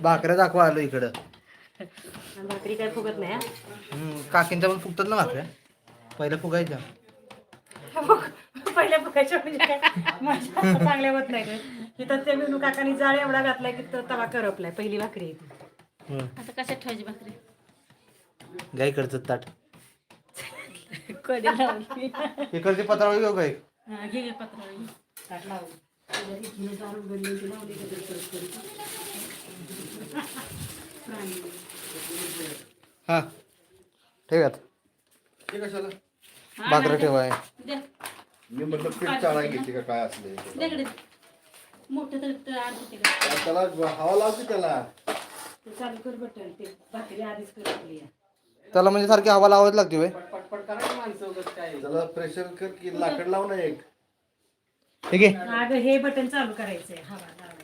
भाकऱ्या दाखवा आलो इकडं. भाकरी काय फुगत नाही काकींच्या पण फुगतात ना भाकऱ्या पहिल्या फुगायच्या. पहिल्या फुगायच्या म्हणजे काय माझ्या चांगल्या होत नाही तिथं ते विनू काकानी जाळ एवढा घातलाय की तो तवा करपलाय. पहिली भाकरी आहे. आता कशात ठेवायची भाकरी? घ्या इकडचं ताट. कधी लावली? इकडची पत्रावळी घेऊ काय? घे पत्रावळी. ताट लावून इथनं जाळ उघडली की लावली का तरी परत परत. हा ठेवूयात. ते कशाला? भाकऱ्या ठेवाय. दे मी म्हटलं पीठ चाळा घेते का काय असले दे इकडे. मोठं तर आड होते का? त्याला हवा लावते त्याला. ते चालू कर बटन. ते भाकरी आधीच करपली आहे. त्याला म्हणजे सारखी हवा लावायला लागते होय. त्याला प्रेशर कर की लाकड लाव ना एक. ठीक आहे. अगं हे बटन चालू करायचंय हवा लावायला.